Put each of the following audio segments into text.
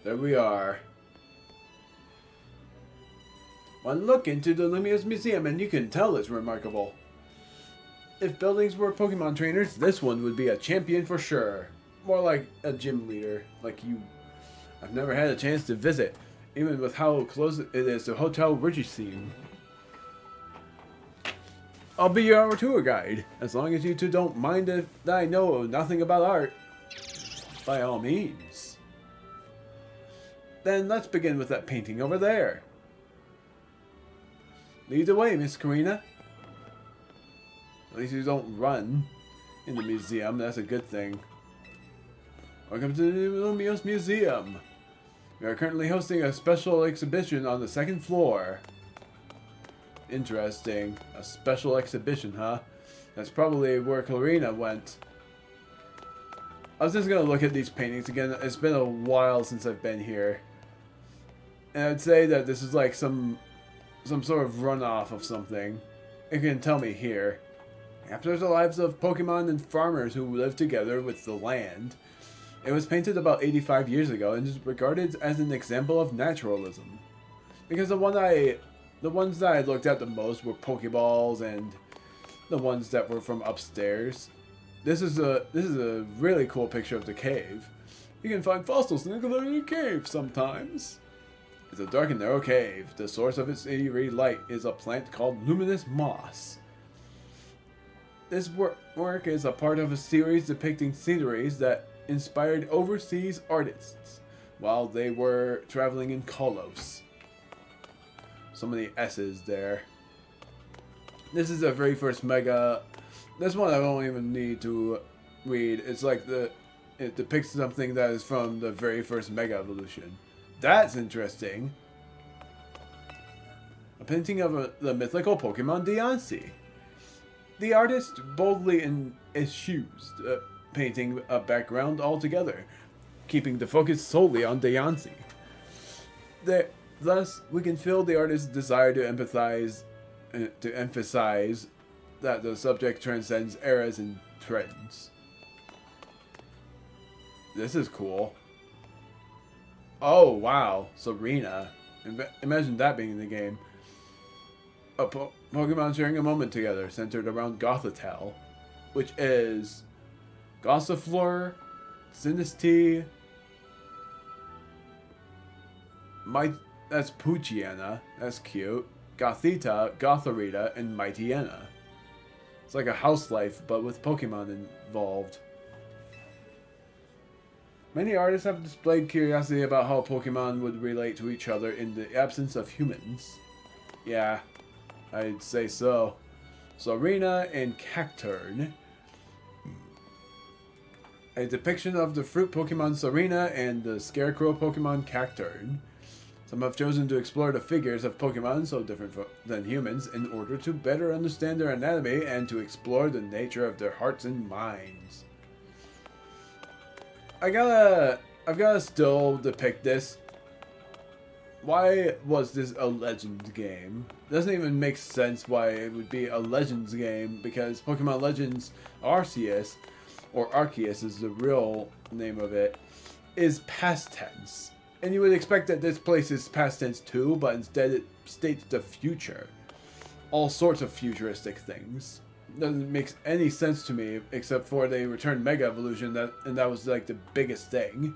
There we are. One look into the Lumiose Museum and you can tell it's remarkable. If buildings were Pokemon trainers, this one would be a champion for sure. More like a gym leader, like you. I've never had a chance to visit, even with how close it is to Hotel Regency. I'll be your tour guide, as long as you two don't mind that I know nothing about art. By all means. Then let's begin with that painting over there. Lead the way, Miss Korrina. At least you don't run in the museum, that's a good thing. Welcome to the Lumiose Museum. We are currently hosting a special exhibition on the second floor. Interesting. A special exhibition, huh? That's probably where Korrina went. I was just gonna look at these paintings again. It's been a while since I've been here. And I'd say that this is like some sort of runoff of something. You can tell me here. Captures the lives of Pokemon and farmers who live together with the land. It was painted about 85 years ago and is regarded as an example of naturalism. Because the ones that I looked at the most were Pokeballs and the ones that were from upstairs. This is a really cool picture of the cave. You can find fossils in the cave sometimes. It's a dark and narrow cave. The source of its eerie light is a plant called luminous moss. This work is a part of a series depicting sceneries that inspired overseas artists while they were traveling in Kolos. So many S's there. This is the very first Mega. This one I don't even need to read. It's like it depicts something that is from the very first Mega Evolution. That's interesting. A painting of the mythical Pokemon Deontay. The artist boldly eschews painting a background altogether, keeping the focus solely on Deontay. Thus, we can feel the artist's desire to emphasize that the subject transcends eras and trends. This is cool. Oh, wow. Serena. Imagine that being in the game. A Pokemon sharing a moment together centered around Gothitelle, which is Gossifleur, Sinistea, that's Poochyena, that's cute, Gothita, Gothorita, and Mightyena. It's like a house life, but with Pokemon involved. Many artists have displayed curiosity about how Pokemon would relate to each other in the absence of humans. Yeah, I'd say so. Serena and Cacturne. A depiction of the fruit Pokemon Serena and the scarecrow Pokemon Cacturne. Some have chosen to explore the figures of Pokemon so different than humans in order to better understand their anatomy and to explore the nature of their hearts and minds. I've gotta still depict this. Why was this a Legends game? Doesn't even make sense why it would be a Legends game, because Pokemon Legends Arceus, or Arceus is the real name of it, is past tense. And you would expect that this place is past tense too, but instead it states the future. All sorts of futuristic things. Doesn't make any sense to me, except for they returned Mega Evolution, and that was like the biggest thing.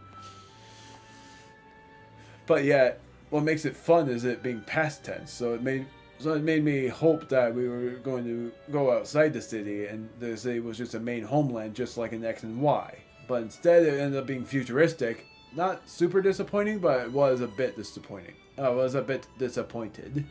But yet, what makes it fun is it being past tense. So it made me hope that we were going to go outside the city, and the city was just a main homeland, just like in X and Y. But instead, it ended up being futuristic. Not super disappointing, but it was a bit disappointing. I was a bit disappointed.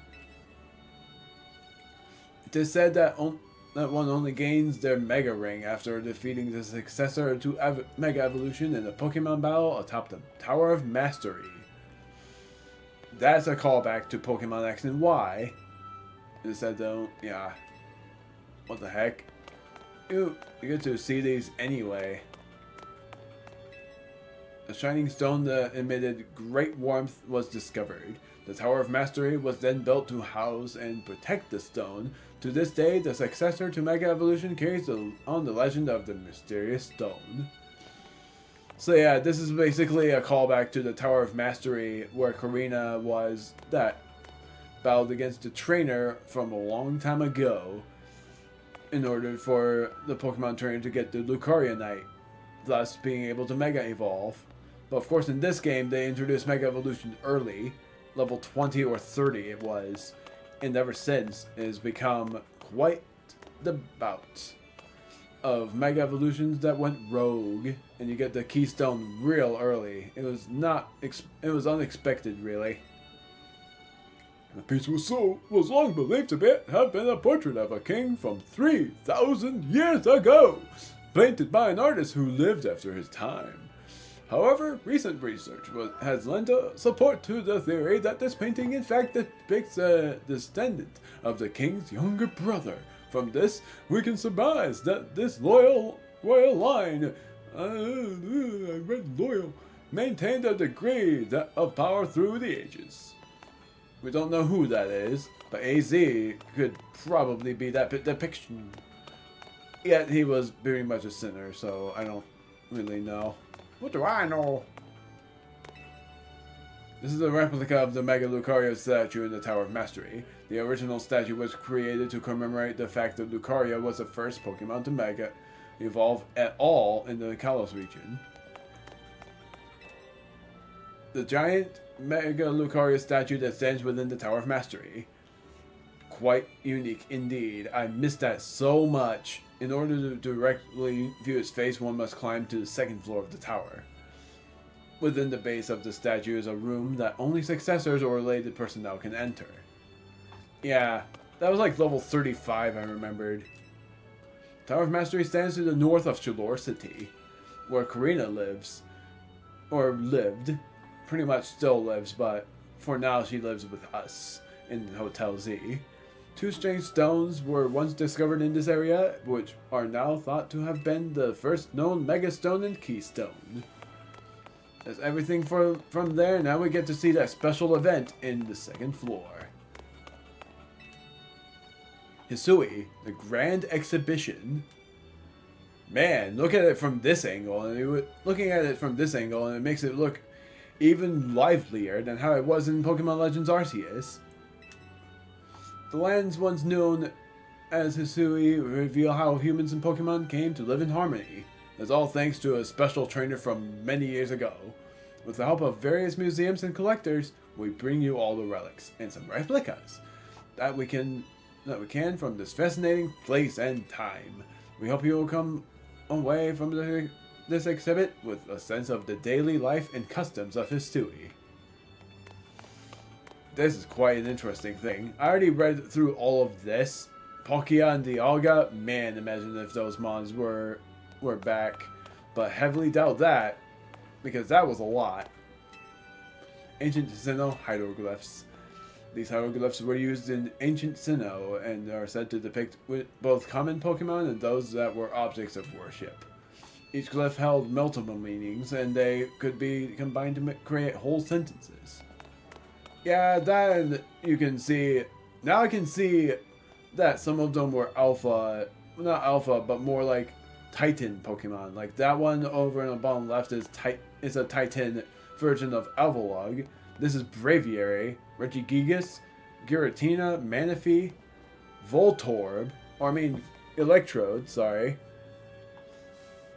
It is said that one only gains their Mega Ring after defeating the successor to Mega Evolution in a Pokemon battle atop the Tower of Mastery. That's a callback to Pokemon X and Y. It said though, yeah. What the heck? You get to see these anyway. A shining stone that emitted great warmth was discovered. The Tower of Mastery was then built to house and protect the stone. To this day, the successor to Mega Evolution carries on the legend of the mysterious stone. So yeah, this is basically a callback to the Tower of Mastery, where Korrina was that battled against a trainer from a long time ago in order for the Pokemon trainer to get the Lucario Knight, thus being able to Mega Evolve. But of course in this game they introduced Mega Evolution early, level 20 or 30 it was, and ever since it has become quite the bout of Mega Evolutions that went rogue, and you get the Keystone real early. It was unexpected really. The piece was long believed to have been a portrait of a king from 3,000 years ago, painted by an artist who lived after his time. However, recent research has lent support to the theory that this painting in fact depicts a descendant of the king's younger brother. From this, we can surmise that this royal line, I read loyal, maintained a degree of power through the ages. We don't know who that is, but AZ could probably be that depiction. Yet he was very much a sinner, so I don't really know. What do I know? This is a replica of the Mega Lucario statue in the Tower of Mastery. The original statue was created to commemorate the fact that Lucario was the first Pokemon to Mega evolve at all in the Kalos region. The giant Mega Lucario statue that stands within the Tower of Mastery. Quite unique indeed. I missed that so much. In order to directly view its face, one must climb to the second floor of the tower. Within the base of the statue is a room that only successors or related personnel can enter. Yeah, that was like level 35 I remembered. Tower of Mastery stands to the north of Chalor City, where Korrina lives. Or lived. Pretty much still lives, but for now she lives with us in Hotel Z. Two strange stones were once discovered in this area, which are now thought to have been the first known Mega Stone and Keystone. That's everything from there. Now we get to see that special event in the second floor. Hisui, the Grand Exhibition. Man, look at it from this angle, and looking at it from this angle, and it makes it look even livelier than how it was in Pokemon Legends Arceus. The lands once known as Hisui reveal how humans and Pokemon came to live in harmony. That's all thanks to a special trainer from many years ago. With the help of various museums and collectors, we bring you all the relics and some replicas that we can from this fascinating place and time. We hope you will come away from this exhibit with a sense of the daily life and customs of Hisui. This is quite an interesting thing. I already read through all of this. Palkia and Dialga, man, imagine if those mons were back. But heavily doubt that, because that was a lot. Ancient Sinnoh hieroglyphs. These hieroglyphs were used in Ancient Sinnoh and are said to depict both common Pokemon and those that were objects of worship. Each glyph held multiple meanings, and they could be combined to create whole sentences. Yeah, that and you can see... Now I can see that some of them were alpha... Not alpha, but more like Titan Pokemon. Like that one over on the bottom left is a Titan version of Alvolog. This is Braviary, Regigigas, Giratina, Manaphy, Voltorb, Electrode, sorry.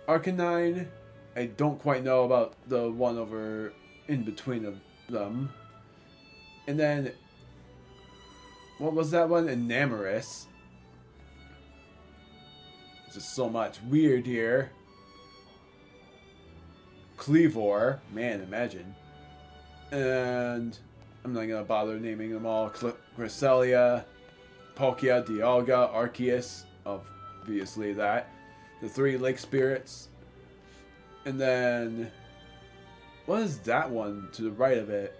Arcanine, I don't quite know about the one over in between of them. And then, what was that one? Enamorous. There's just so much weird here. Cleavor, man, imagine. And I'm not gonna bother naming them all. Cresselia, Palkia, Dialga, Arceus, obviously that. The 3 Lake Spirits. And then, what is that one to the right of it?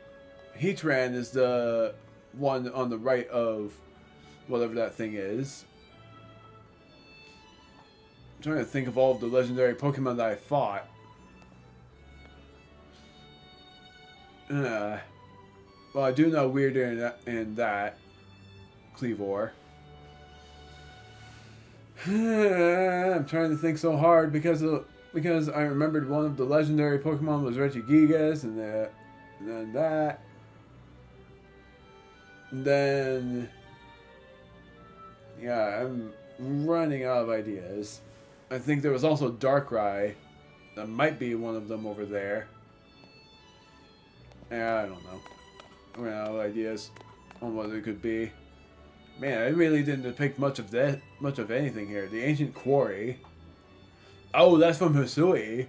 Heatran is the one on the right of whatever that thing is. I'm trying to think of all of the legendary Pokemon that I fought. Well, I do know Weirder in that. Cleavor. I'm trying to think so hard because Because I remembered one of the legendary Pokemon was Regigigas, and then that. And then... yeah, I'm running out of ideas. I think there was also Darkrai. That might be one of them over there. Yeah, I don't know. I'm running out of ideas on what it could be. Man, I really didn't depict much of anything here. The ancient quarry. Oh, that's from Hisui.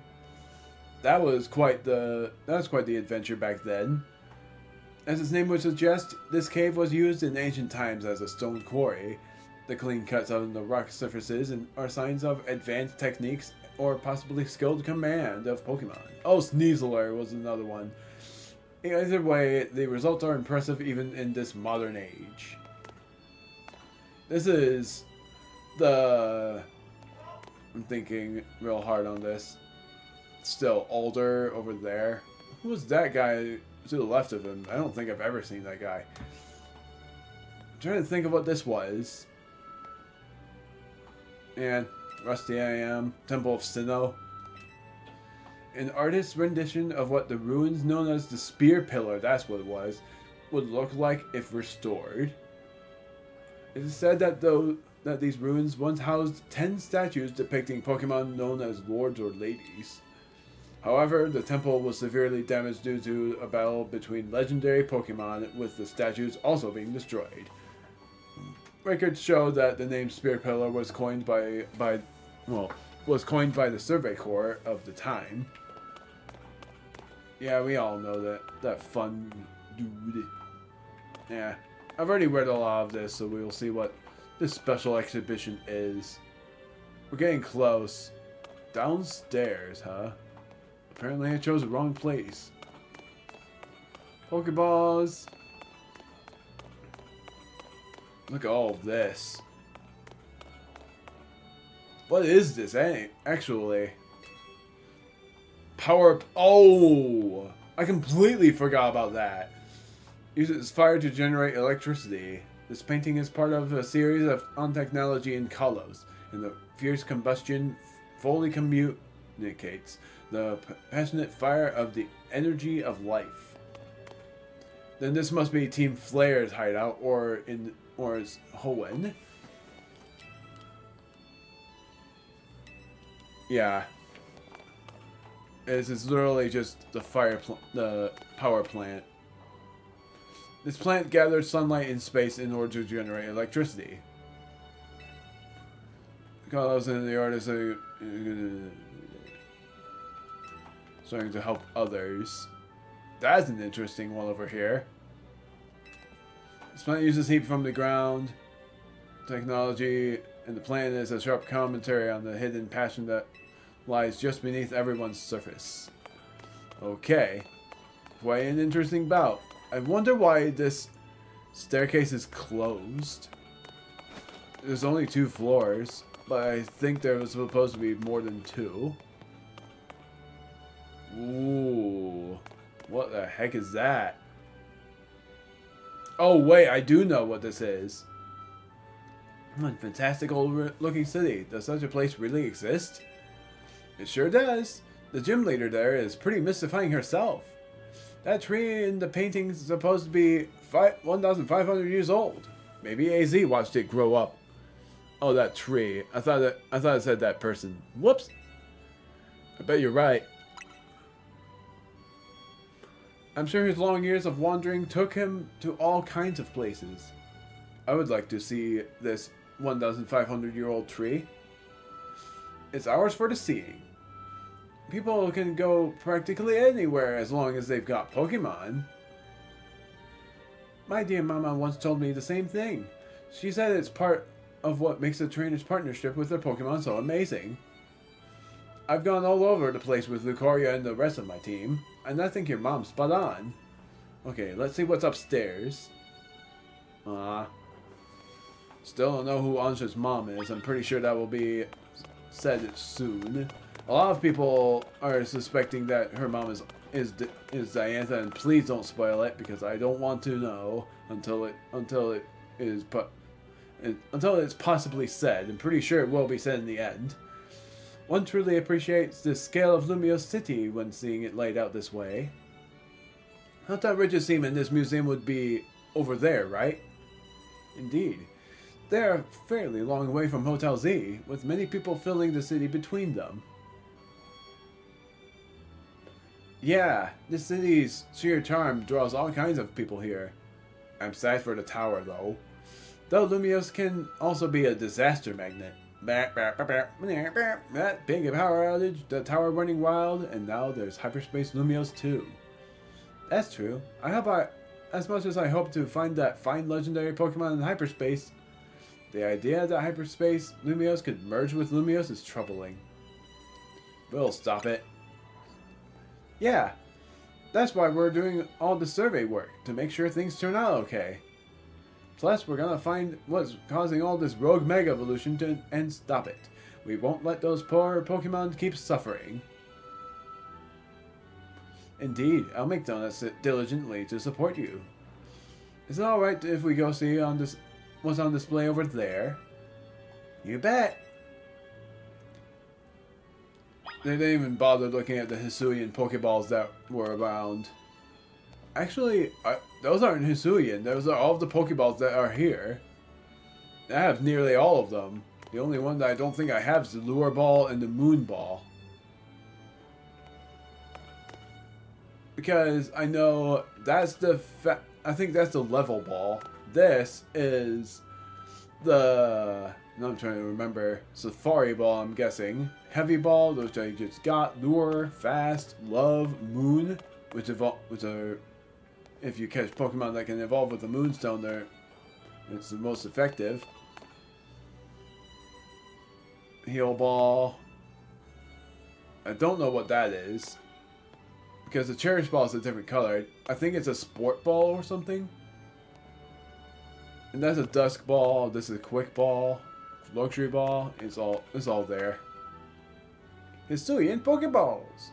That was quite the adventure back then. As its name would suggest, this cave was used in ancient times as a stone quarry. The clean cuts on the rock surfaces are signs of advanced techniques or possibly skilled command of Pokemon. Oh, Sneasler was another one. Either way, the results are impressive even in this modern age. This is the... I'm thinking real hard on this. Still, Alder over there. Who was that guy to the left of him? I don't think I've ever seen that guy. I'm trying to think of what this was. And rusty I am. Temple of Sinnoh. An artist's rendition of what the ruins known as the Spear Pillar, that's what it was, would look like if restored. It is said that these ruins once housed 10 statues depicting Pokemon known as lords or ladies. However, the temple was severely damaged due to a battle between legendary Pokemon, with the statues also being destroyed. Records show that the name Spear Pillar was coined by the Survey Corps of the time. Yeah, we all know that fun dude. Yeah, I've already read a lot of this, so we will see what this special exhibition is. We're getting close. Downstairs, huh? Apparently I chose the wrong place. Pokeballs. Look at all of this. What is this, actually? Oh! I completely forgot about that. Uses fire to generate electricity. This painting is part of a series on technology in Kalos. And the fierce combustion fully communicates the passionate fire of the energy of life. Then this must be Team Flare's hideout, or it's Hoenn. Yeah. This is literally just the power plant. This plant gathers sunlight in space in order to generate electricity. Carlos and the artist are starting to help others. That's an interesting one over here. This plant uses heat from the ground, technology, and the plant is a sharp commentary on the hidden passion that lies just beneath everyone's surface. Okay. Quite an interesting bout. I wonder why this staircase is closed. There's only 2 floors, but I think there was supposed to be more than 2. Ooh. What the heck is that? Oh wait, I do know what this is. What a fantastic old looking city. Does such a place really exist? It sure does. The gym leader there is pretty mystifying herself. That tree in the painting is supposed to be 1,500 years old. Maybe AZ watched it grow up. Oh, that tree. I thought it said that person. Whoops. I bet you're right. I'm sure his long years of wandering took him to all kinds of places. I would like to see this 1,500-year-old tree. It's ours for the seeing. People can go practically anywhere as long as they've got Pokemon. My dear mama once told me the same thing. She said it's part of what makes a trainer's partnership with their Pokemon so amazing. I've gone all over the place with Lucaria and the rest of my team, and I think your mom's spot on. Okay, let's see what's upstairs. Still don't know who Ansha's mom is. I'm pretty sure that will be said soon. A lot of people are suspecting that her mom is Diantha, and please don't spoil it because I don't want to know until it's possibly said. I'm pretty sure it will be said in the end. One truly appreciates the scale of Lumiose City when seeing it laid out this way. I thought Richard Seaman, this museum would be over there, right? Indeed. They are a fairly long way from Hotel Z, with many people filling the city between them. Yeah, this city's sheer charm draws all kinds of people here. I'm sad for the tower, though. Though Lumiose can also be a disaster magnet. That big power outage, the tower running wild, and now there's Hyperspace Lumiose too. That's true. As much as I hope to find that fine legendary Pokemon in hyperspace, the idea that Hyperspace Lumiose could merge with Lumiose is troubling. We'll stop it. Yeah, that's why we're doing all the survey work, to make sure things turn out okay. Plus, we're gonna find what's causing all this rogue Mega Evolution and stop it. We won't let those poor Pokemon keep suffering. Indeed, I'll make donuts diligently to support you. Is it alright if we go see what's on display over there? You bet! They didn't even bother looking at the Hisuian Pokeballs that were around. Actually, those aren't Hisuian. Those are all of the Pokeballs that are here. I have nearly all of them. The only one that I don't think I have is the Lure Ball and the Moon Ball. Because I know that's I think that's the Level Ball. This is the... Now I'm trying to remember. Safari Ball, I'm guessing. Heavy Ball, which I just got. Lure, Fast, Love, Moon, which are... If you catch Pokemon that can evolve with the Moonstone, it's the most effective. Heal Ball. I don't know what that is. Because the Cherish Ball is a different color. I think it's a Sport Ball or something. And that's a Dusk Ball. This is a Quick Ball. Luxury Ball. It's all there. Hisuian Pokeballs.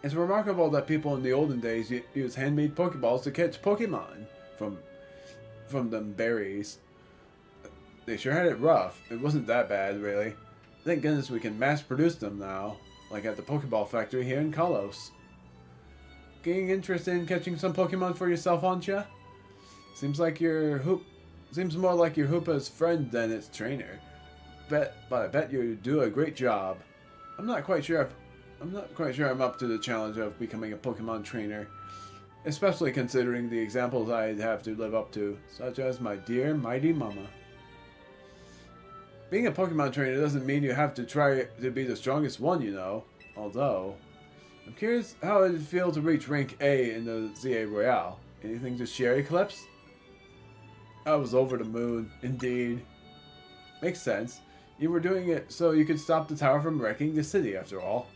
It's remarkable that people in the olden days used handmade Pokeballs to catch Pokemon from them berries. They sure had it rough. It wasn't that bad, really. Thank goodness we can mass produce them now, like at the Pokeball factory here in Kalos. Getting interested in catching some Pokemon for yourself, Ansha? Seems more like your Hoopa's friend than its trainer. But I bet you do a great job. I'm not quite sure I'm up to the challenge of becoming a Pokemon trainer, especially considering the examples I'd have to live up to, such as my dear mighty mama. Being a Pokemon trainer doesn't mean you have to try to be the strongest one, you know. Although, I'm curious how it'd feel to reach rank A in the ZA Royale. Anything to share, Eclipse? I was over the moon, indeed. Makes sense. You were doing it so you could stop the tower from wrecking the city, after all.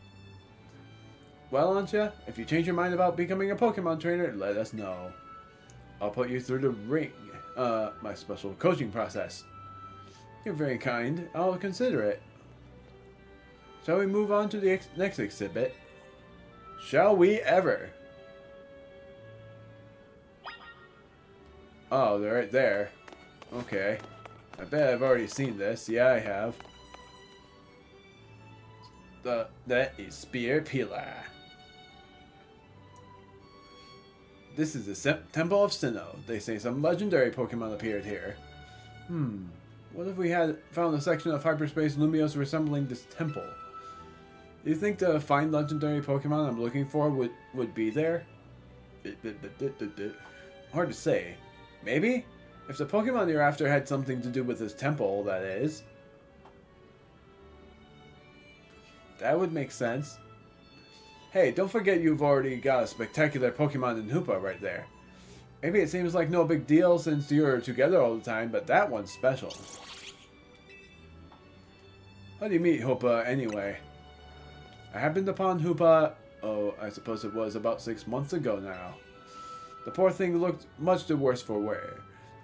Well, Ansha, if you change your mind about becoming a Pokemon trainer, let us know. I'll put you through the ring, my special coaching process. You're very kind. I'll consider it. Shall we move on to the next exhibit? Shall we ever? Oh, they're right there. Okay. I bet I've already seen this. Yeah, I have. That is Spear Pillar. This is the Temple of Sinnoh. They say some legendary Pokemon appeared here. What if we had found a section of hyperspace Lumiose resembling this temple? Do you think the fine legendary Pokemon I'm looking for would be there? Hard to say. Maybe? If the Pokemon you're after had something to do with this temple, that is. That would make sense. Hey, don't forget you've already got a spectacular Pokemon in Hoopa right there. Maybe it seems like no big deal since you're together all the time, but that one's special. How do you meet Hoopa anyway? I happened upon Hoopa, I suppose it was about 6 months ago now. The poor thing looked much the worse for wear.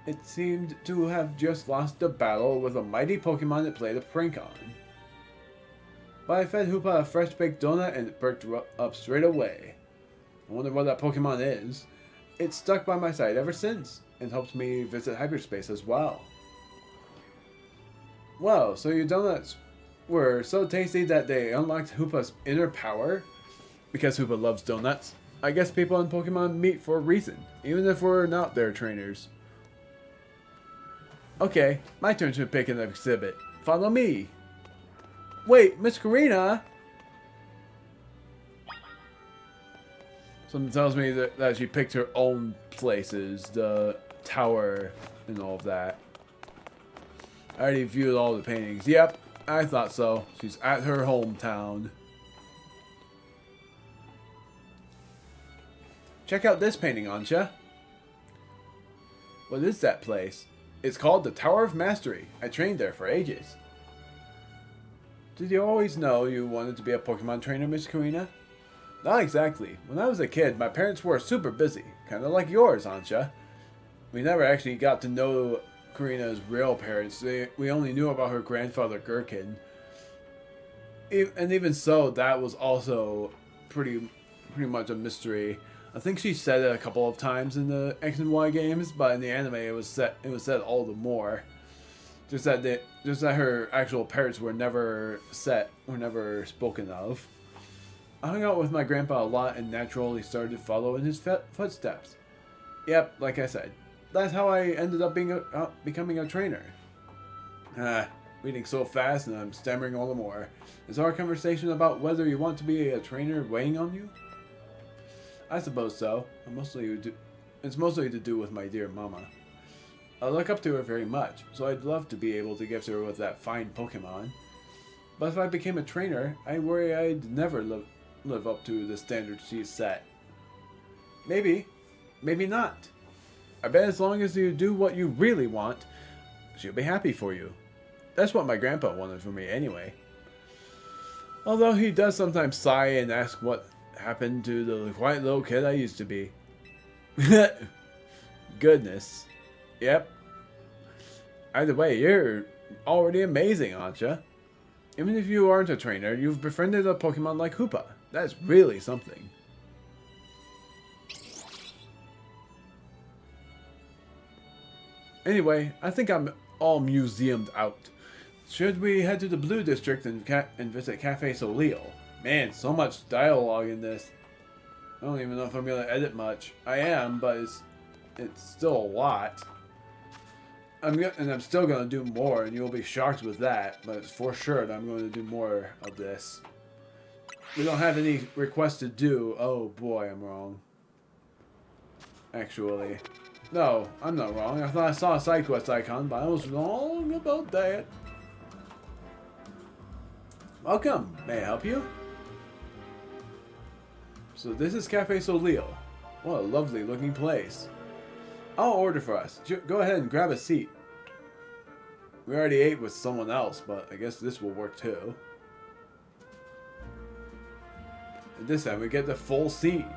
It seemed to have just lost a battle with a mighty Pokemon it played a prank on. But I fed Hoopa a fresh-baked donut and it perked up straight away. I wonder what that Pokemon is. It's stuck by my side ever since, and helps me visit hyperspace as well. Well, so your donuts were so tasty that they unlocked Hoopa's inner power? Because Hoopa loves donuts. I guess people in Pokemon meet for a reason, even if we're not their trainers. Okay, my turn to pick an exhibit. Follow me. Wait, Miss Korrina? Something tells me that she picked her own places, the tower and all of that. I already viewed all the paintings. Yep, I thought so. She's at her hometown. Check out this painting, Ansha. What is that place? It's called the Tower of Mastery. I trained there for ages. Did you always know you wanted to be a Pokemon trainer, Miss Korrina? Not exactly. When I was a kid, my parents were super busy. Kind of like yours, Ansha. We never actually got to know Korrina's real parents. We only knew about her grandfather, Gherkin. And even so, that was also pretty much a mystery. I think she said it a couple of times in the X and Y games, but in the anime it was said all the more. Just that her actual parents were never spoken of. I hung out with my grandpa a lot and naturally started to follow in his footsteps. Yep, like I said, that's how I ended up becoming a trainer. Reading so fast and I'm stammering all the more. Is our conversation about whether you want to be a trainer weighing on you? I suppose so. It's mostly to do with my dear mama. I look up to her very much, so I'd love to be able to gift her with that fine Pokemon. But if I became a trainer, I worry I'd never live up to the standards she's set. Maybe. Maybe not. I bet as long as you do what you really want, she'll be happy for you. That's what my grandpa wanted for me anyway. Although he does sometimes sigh and ask what happened to the quiet little kid I used to be. Goodness. Yep. Either way, you're already amazing, Ansha. Even if you aren't a trainer, you've befriended a Pokemon like Hoopa. That's really something. Anyway, I think I'm all museumed out. Should we head to the Blue District and visit Cafe Solio? Man, so much dialogue in this. I don't even know if I'm going to edit much. I am, but it's still a lot. I'm still going to do more, and you'll be shocked with that. But it's for sure that I'm going to do more of this. We don't have any requests to do. Oh boy, I'm wrong. Actually. No, I'm not wrong. I thought I saw a side quest icon, but I was wrong about that. Welcome. May I help you? So this is Cafe Solio. What a lovely looking place. I'll order for us. Go ahead and grab a seat. We already ate with someone else, but I guess this will work too. And this time we get the full scene.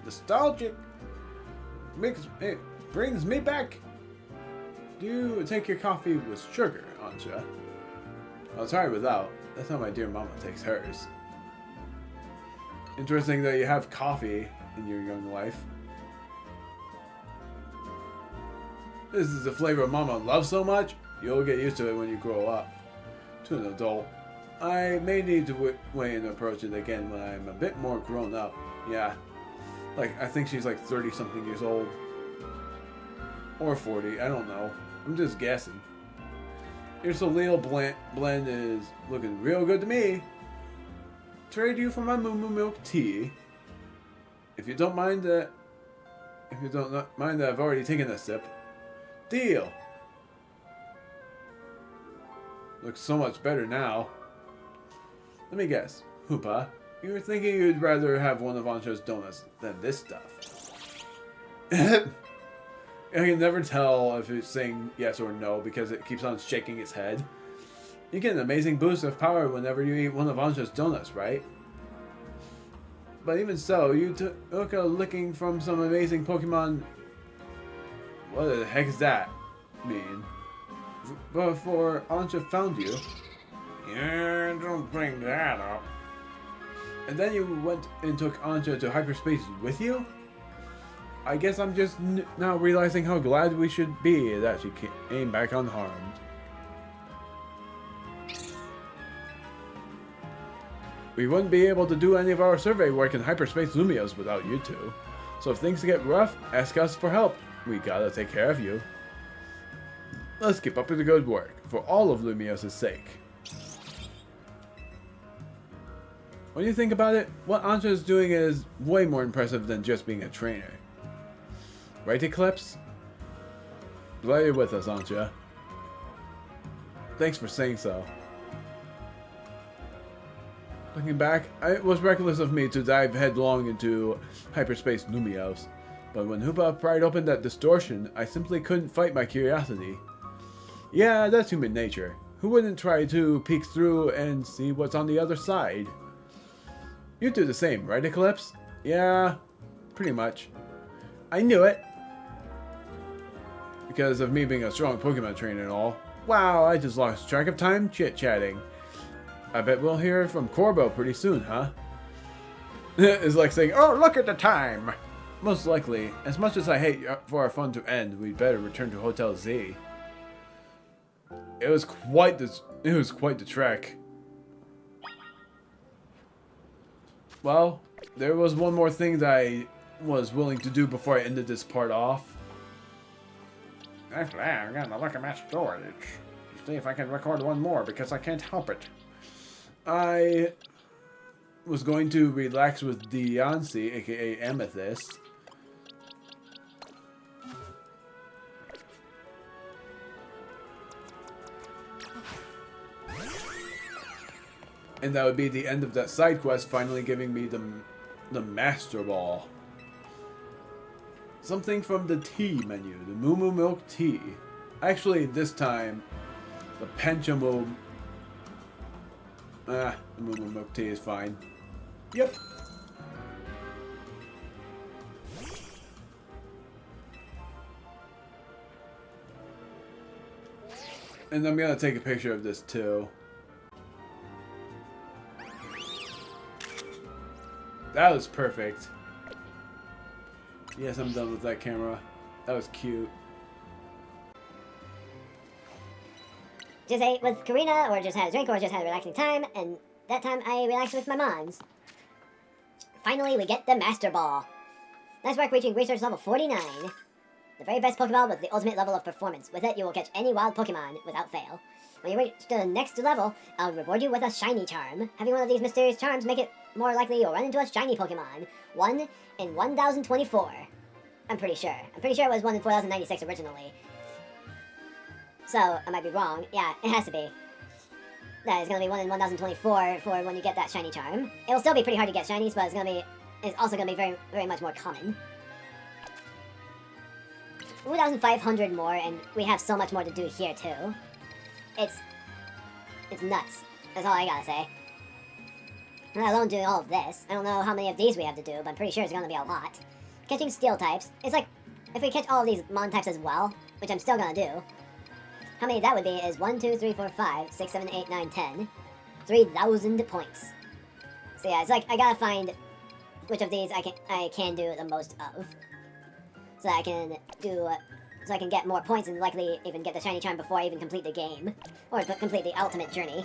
Nostalgic. It brings me back. Do you take your coffee with sugar, Ansha? I'll try it without. That's how my dear mama takes hers. Interesting that you have coffee in your young life. This is the flavor Mama loves so much, you'll get used to it when you grow up. To an adult, I may need to weigh and approach it again when I'm a bit more grown up. Yeah, like I think she's like 30 something years old. Or 40, I don't know. I'm just guessing. Your Solio blend is looking real good to me. Trade you for my Moo Moo Milk tea. If you don't mind that I've already taken a sip. Deal. Looks so much better now. Let me guess, Hoopa, you were thinking you'd rather have one of Ansha's donuts than this stuff. I can never tell if it's saying yes or no because it keeps on shaking its head. You get an amazing boost of power whenever you eat one of Ansha's donuts, right? But even so, you took a licking from some amazing Pokemon. What the heck does that mean? Before Ansha found you. Yeah, don't bring that up. And then you went and took Ansha to hyperspace with you? I guess I'm just now realizing how glad we should be that she came back unharmed. We wouldn't be able to do any of our survey work in hyperspace Lumios without you two. So if things get rough, ask us for help. We gotta take care of you. Let's keep up with the good work, for all of Lumios' sake. When you think about it, what Ansha is doing is way more impressive than just being a trainer. Right, Eclipse? Glad you're with us, Ansha. Thanks for saying so. Looking back, it was reckless of me to dive headlong into hyperspace Lumios, but when Hoopa pried open that distortion, I simply couldn't fight my curiosity. Yeah, that's human nature. Who wouldn't try to peek through and see what's on the other side? You do the same, right, Eclipse? Yeah, pretty much. I knew it. Because of me being a strong Pokemon trainer and all. Wow, I just lost track of time chit-chatting. I bet we'll hear from Corbo pretty soon, huh? It's like saying, oh, look at the time! Most likely. As much as I hate for our fun to end, we'd better return to Hotel Z. It was quite the trek. Well, there was one more thing that I was willing to do before I ended this part off. Actually, I'm gonna look at my storage. See if I can record one more because I can't help it. I was going to relax with Deoncy, aka Amethyst. And that would be the end of that side quest, finally giving me the Master Ball. Something from the tea menu, the Moo Moo Milk Tea. Actually, this time, the Panchamo... the Moo Moo Milk Tea is fine. Yep. And I'm gonna take a picture of this too. That was perfect. Yes, I'm done with that camera. That was cute. Just ate with Korrina, or just had a drink, or just had a relaxing time, and that time I relaxed with my moms. Finally, we get the Master Ball. Nice work reaching research level 49. The very best Pokeball with the ultimate level of performance. With it, you will catch any wild Pokemon without fail. When you reach the next level, I'll reward you with a shiny charm. Having one of these mysterious charms make it more likely you'll run into a shiny Pokemon. 1 in 1024. I'm pretty sure. I'm pretty sure it was 1 in 4096 originally. So, I might be wrong. Yeah, it has to be. That is going to be 1 in 1024 for when you get that shiny charm. It will still be pretty hard to get shinies, but it's also going to be very, very much more common. 2,500 more, and we have so much more to do here, too. It's nuts. That's all I gotta say. Let alone doing all of this. I don't know how many of these we have to do, but I'm pretty sure it's gonna be a lot. Catching steel types. It's like, if we catch all of these Mon types as well, which I'm still gonna do, how many that would be is 1, 2, 3, 4, 5, 6, 7, 8, 9, 10. 3,000 points. So yeah, it's like, I gotta find which of these I can do the most of. So I can do... So I can get more points and likely even get the shiny charm before I even complete the game. Or complete the ultimate journey.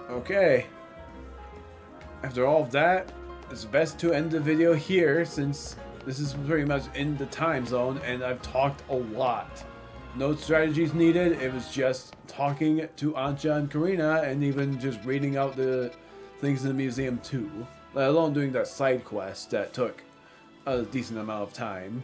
Okay. After all of that, it's best to end the video here since this is pretty much in the time zone and I've talked a lot. No strategies needed, it was just talking to Ansha and Korrina and even just reading out the things in the museum too. Let alone doing that side quest that took a decent amount of time.